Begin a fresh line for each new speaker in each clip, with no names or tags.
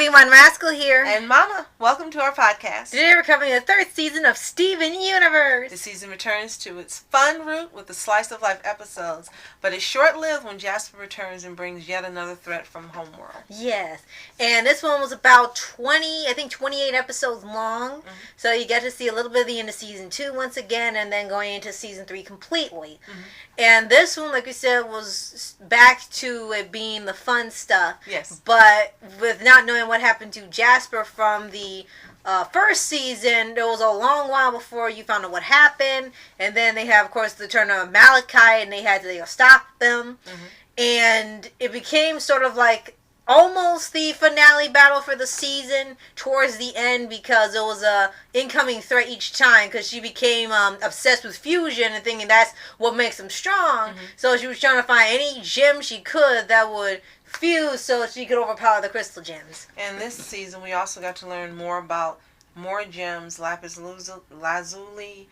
everyone, Rascal here.
And Mama, welcome to our podcast.
Today we're covering the third season of Steven Universe.
The season returns to its fun route with the slice of life episodes, but it's short-lived when Jasper returns and brings yet another threat from Homeworld.
Yes, and this one was about 28 episodes long, so you get to see a little bit of the end of season 2 once again, and then going into season 3 completely. And this one, like we said, was back to it being the fun stuff.
Yes.
But with not knowing what happened to Jasper from the first season, there was a long while before you found out what happened. And then they have, of course, the turn of Malachi, and they had to stop them. And it became sort of like almost the finale battle for the season towards the end, because it was a incoming threat each time, because she became obsessed with fusion and thinking that's what makes them strong. So she was trying to find any gem she could that would fuse so she could overpower the crystal gems.
And this season we also got to learn more about more gems: lapis lazuli,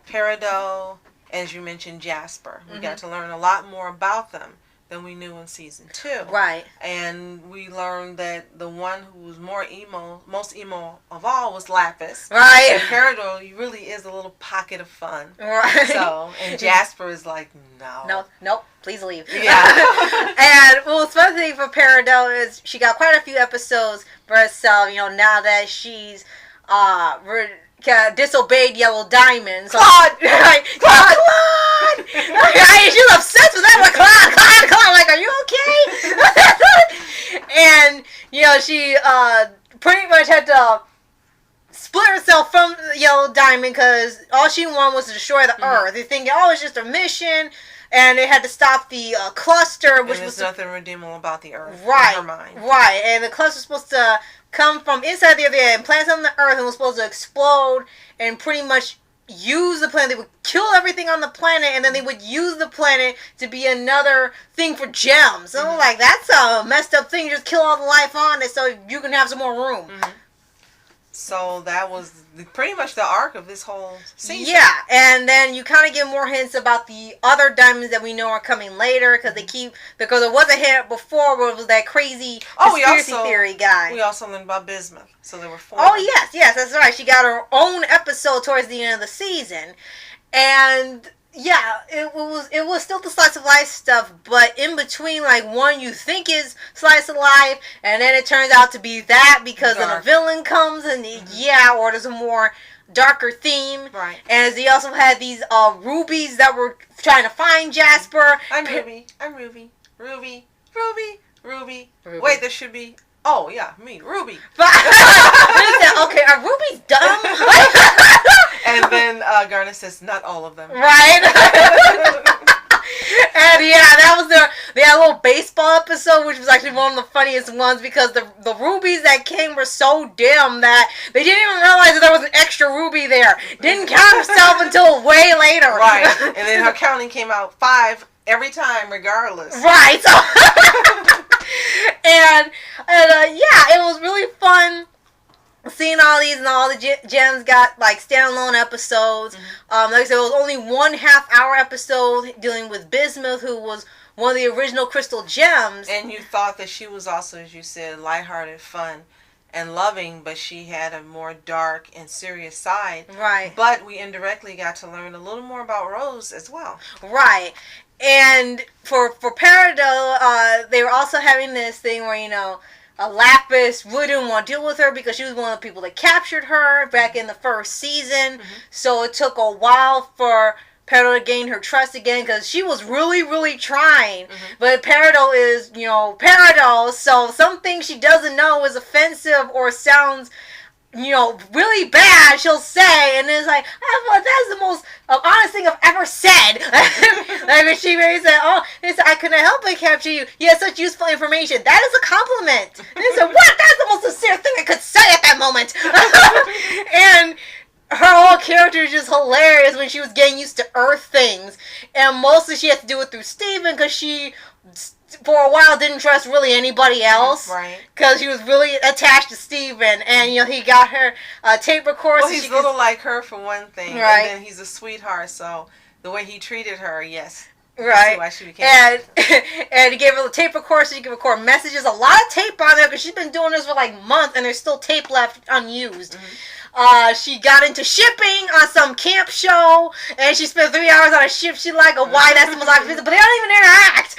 peridot, as you mentioned, Jasper. We got to learn a lot more about them than we knew in season 2.
Right.
And we learned that the one who was most emo of all was Lapis.
Right.
And Peridot really is a little pocket of fun.
Right.
So, and Jasper is like, no.
Nope, please leave.
Yeah.
And what's fun thing for Peridot is she got quite a few episodes for herself, now that she's disobeyed Yellow Diamond. So,
Claude!
Claude! She's obsessed with that one. Claude! Like, are you okay? And, she pretty much had to split herself from Yellow Diamond because all she wanted was to destroy the Earth. They think, it's just a mission. And they had to stop the cluster, which was
nothing redeemable about the Earth.
Right.
In her mind.
Right. And the cluster was supposed to come from inside the Earth and plant on the Earth, and was supposed to explode and pretty much use the planet. They would kill everything on the planet, and then they would use the planet to be another thing for gems. So like, that's a messed up thing. You just kill all the life on it so you can have some more room.
So that was pretty much the arc of this whole season.
Yeah, and then you kind of get more hints about the other diamonds that we know are coming later, because because there was a hint before where it was that crazy conspiracy theory guy.
We also learned about Bismuth, so there were 4.
Oh yes, that's right. She got her own episode towards the end of the season, and yeah, it was still the slice of life stuff, but in between, like, one you think is slice of life, and then it turns out to be that because then a villain comes, and or there's a more darker theme.
Right.
And he also had these rubies that were trying to find Jasper.
I'm Ruby. Wait, there should be. Oh yeah, me, Ruby.
Okay, are rubies dumb?
And then Garnet says, not all of them.
Right. And that was they had a little baseball episode, which was actually one of the funniest ones, because the rubies that came were so dim that they didn't even realize that there was an extra ruby there. Didn't count herself until way later.
Right. And then her counting came out 5 every time, regardless.
Right. So and it was really fun seeing all these, and all the gems got like standalone episodes. Like I said, it was only 1/2-hour episode dealing with Bismuth, who was one of the original crystal gems.
And you thought that she was also, as you said, lighthearted, fun, and loving, but she had a more dark and serious side.
Right.
But we indirectly got to learn a little more about Rose as well.
Right. And for Peridot, they were also having this thing where, Lapis really didn't want to deal with her because she was one of the people that captured her back in the first season. So it took a while for Peridot to gain her trust again, because she was really, really trying. But Peridot is, Peridot, so some things she doesn't know is offensive or sounds, really bad, she'll say, and it's like, that's the most honest thing I've ever said. Like, she may say, I couldn't help but capture you. You had such useful information. That is a compliment. And they said, what? That's the most sincere thing I could say at that moment. And her whole character is just hilarious when she was getting used to Earth things. And mostly she had to do it through Steven, because she, for a while, didn't trust really anybody else.
Right.
Because she was really attached to Steven. And, he got her tape recorder.
Well, he's a little like her for one thing.
Right.
And then he's a sweetheart, so the way he treated her, yes.
Right.
Why she became
and he gave her the tape recorder so she could record messages. A lot of tape on there because she's been doing this for like months and there's still tape left unused. She got into shipping on some camp show, and she spent 3 hours on a ship. She like, why that's the most awkward visit, but they don't even interact.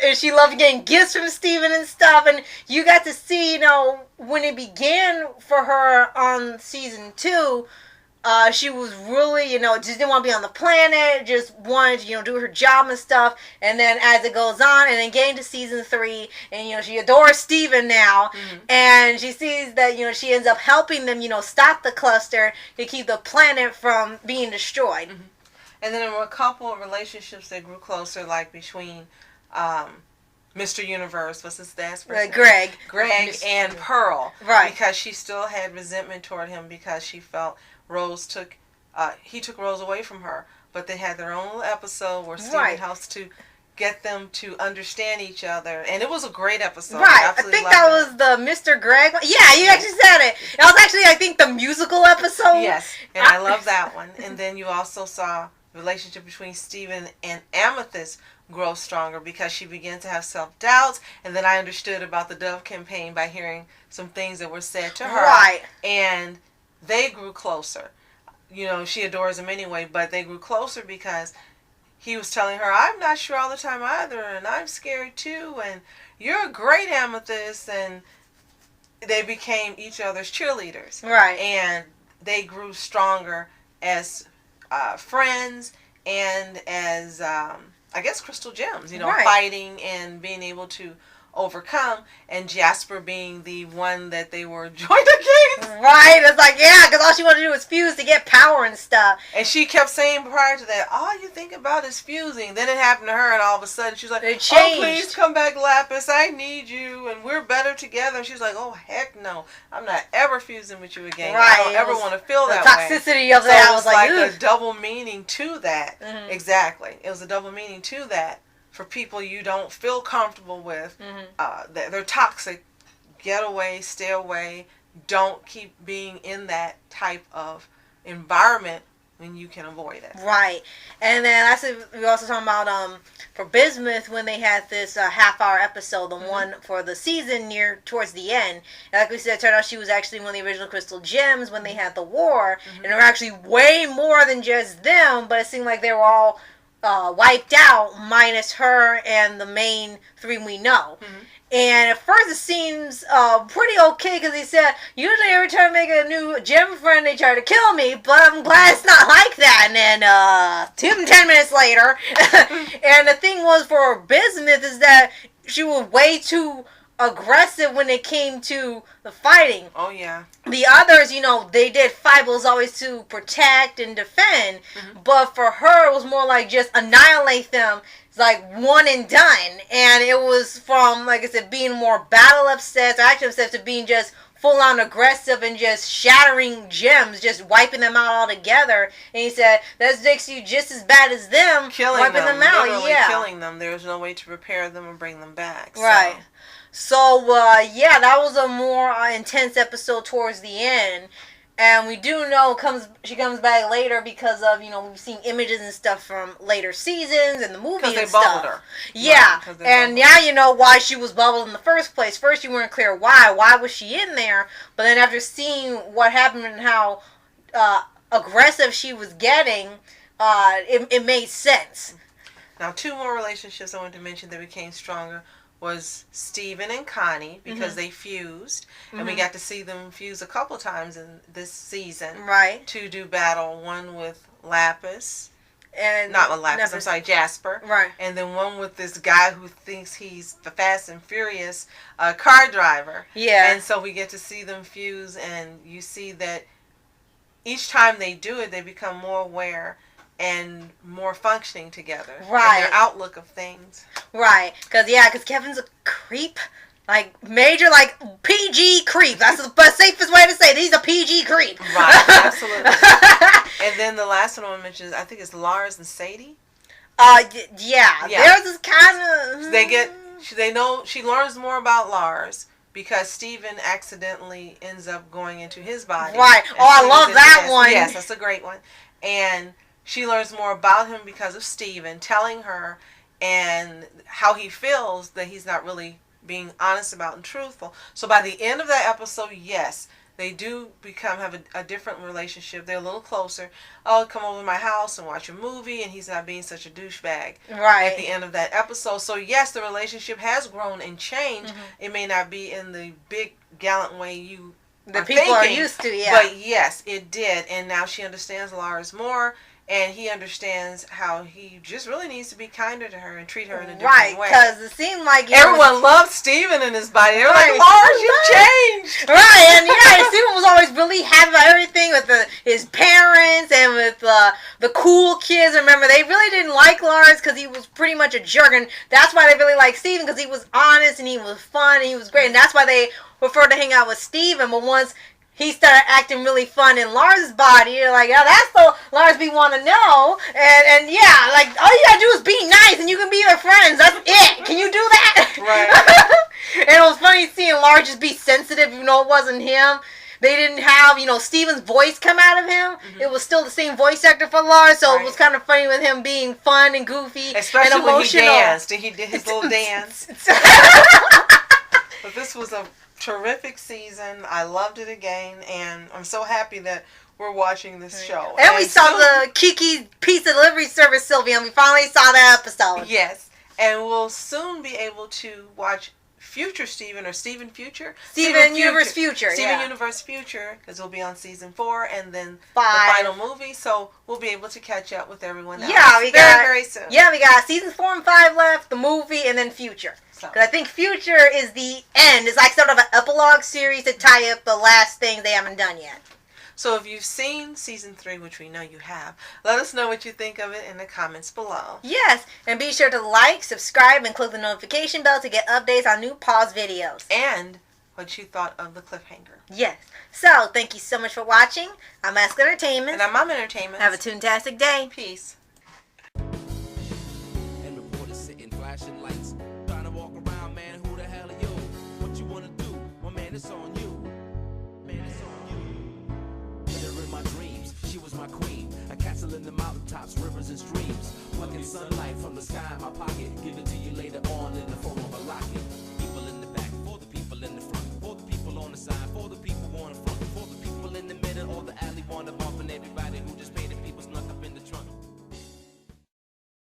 and she loved getting gifts from Steven and stuff. And you got to see, when it began for her on season 2. She was really, just didn't want to be on the planet, just wanted to, do her job and stuff. And then as it goes on, and then getting to season 3, and, she adores Steven now. And she sees that, she ends up helping them, stop the cluster to keep the planet from being destroyed.
And then there were a couple of relationships that grew closer, like between Mr. Universe, what's his dad's first name? Greg and Pearl.
Right.
Because she still had resentment toward him because she felt he took Rose away from her, but they had their own little episode where Steven helps to get them to understand each other, and it was a great episode.
Right, I think that was the Mr. Greg one. Yeah, you actually said it. That was actually, I think, the musical episode.
Yes, and I love that one. And then you also saw the relationship between Steven and Amethyst grow stronger because she began to have self-doubts, and then I understood about the Dove campaign by hearing some things that were said to her.
Right.
And they grew closer. She adores him anyway, but they grew closer because he was telling her, I'm not sure all the time either, and I'm scared too, and you're a great Amethyst, and they became each other's cheerleaders.
Right.
And they grew stronger as friends and as, I guess, crystal gems, fighting and being able to overcome, and Jasper being the one that they were joined against.
Right, it's like, because all she wanted to do was fuse to get power and stuff.
And she kept saying prior to that, all you think about is fusing. Then it happened to her, and all of a sudden she's like, oh, please come back, Lapis, I need you, and we're better together. And she's like, oh, heck no, I'm not ever fusing with you again. Right. I don't ever want to feel that way.
The toxicity of that was like
a double meaning to that. Exactly. It was a double meaning to that. For people you don't feel comfortable with, they're toxic. Get away, stay away. Don't keep being in that type of environment when you can avoid it.
Right. And then we also talking about for Bismuth when they had this half-hour episode, the one for the season towards the end. And like we said, it turned out she was actually one of the original Crystal Gems when they had the war, and there were actually way more than just them. But it seemed like they were all wiped out, minus her and the main 3 we know. And at first it seems pretty okay, because he said, usually every time I make a new gem friend, they try to kill me, but I'm glad it's not like that. And then 10 minutes later, and the thing was for Bismuth is that she was way too aggressive when it came to the fighting.
Oh, yeah.
The others, they did fight, but it was always to protect and defend. But for her, it was more like just annihilate them. It's like one and done. And it was from, like I said, being more battle obsessed or action obsessed to being just full on aggressive and just shattering gems, just wiping them out altogether. And he said, that makes you just as bad as them, wiping them out.
Literally killing them. There's no way to repair them and bring them back.
Right. So, that was a more intense episode towards the end. And we do know she comes back later because of, we've seen images and stuff from later seasons and the movie and stuff. Because they bubbled her. Yeah. Right, and now you know why she was bubbled in the first place. First you weren't clear why. Why was she in there? But then after seeing what happened and how aggressive she was getting, it made sense.
Now, 2 more relationships I wanted to mention that became stronger was Steven and Connie, because they fused, and we got to see them fuse a couple times in this season.
Right.
To do battle, one with Lapis.
And
not with Lapis, I'm sorry, Jasper.
Right.
And then one with this guy who thinks he's the Fast and Furious car driver.
Yeah.
And so we get to see them fuse, and you see that each time they do it, they become more aware and more functioning together.
Right.
And their outlook of things.
Right. Because Kevin's a creep. Like, major, PG creep. That's the safest way to say it. He's a PG creep.
Right, absolutely. And then the last one I want to mention is, I think it's Lars and Sadie.
Yeah. There's this kind of...
She learns more about Lars because Steven accidentally ends up going into his body.
Right. Oh, I love that one.
Yes, that's a great one. And she learns more about him because of Steven telling her and how he feels that he's not really being honest about and truthful. So by the end of that episode, yes, they do have a different relationship. They're a little closer. Oh, come over to my house and watch a movie, and he's not being such a douchebag.
Right.
At the end of that episode. So yes, the relationship has grown and changed.
Mm-hmm.
It may not be in the big gallant way you
the people
thinking,
are used to, yeah.
But yes, it did. And now she understands Lars more. And he understands how he just really needs to be kinder to her and treat her in a different way.
Right, because it seemed like...
Everyone loved Steven in his body. They were like, Lars, you changed.
Right, and yeah, Steven was always really happy about everything with his parents and with the cool kids. Remember, they really didn't like Lars because he was pretty much a jerk. And that's why they really liked Steven, because he was honest and he was fun and he was great. And that's why they preferred to hang out with Steven. But once he started acting really fun in Lars' body, you're like, oh, that's the Lars we want to know. And yeah, like, all you gotta do is be nice and you can be their friends. That's it. Can you do that?
Right.
And it was funny seeing Lars just be sensitive even though it wasn't him. They didn't have, Steven's voice come out of him. Mm-hmm. It was still the same voice actor for Lars, so It was kind of funny with him being fun and goofy.
Especially
and emotional.
When he danced. He did his little dance. But this was a terrific season. I loved it again, and I'm so happy that we're watching this show.
And we saw the Kiki Pizza Delivery Service, Sylvia, and we finally saw that episode.
Yes, and we'll soon be able to watch Future Steven or Steven Future.
Steven Universe Future.
Steven Universe Future, because we'll be on season 4 and then
5.
The final movie, so we'll be able to catch up with everyone else.
Yeah, we got
very soon.
Yeah, we got seasons 4 and 5 left, the movie, and then Future. Because I think Future is the end. It's like sort of an epilogue series to tie up the last thing they haven't done yet.
So if you've seen season 3, which we know you have, let us know what you think of it in the comments below.
Yes, and be sure to like, subscribe, and click the notification bell to get updates on new Paws videos.
And what you thought of the cliffhanger.
Yes. So, thank you so much for watching. I'm Ask Entertainment.
And I'm Mom Entertainment.
Have a fantastic day.
Peace.
And reporters sitting, flashing lights, trying to walk around, man, who the hell are you? What you want to do? Well, man, it's on you. Man, it's on you. Met her in my dreams, she was my queen. A castle in the mountaintops, rivers and streams. Plucking sunlight from the sky in my pocket, give it to you later on in the form of a lot.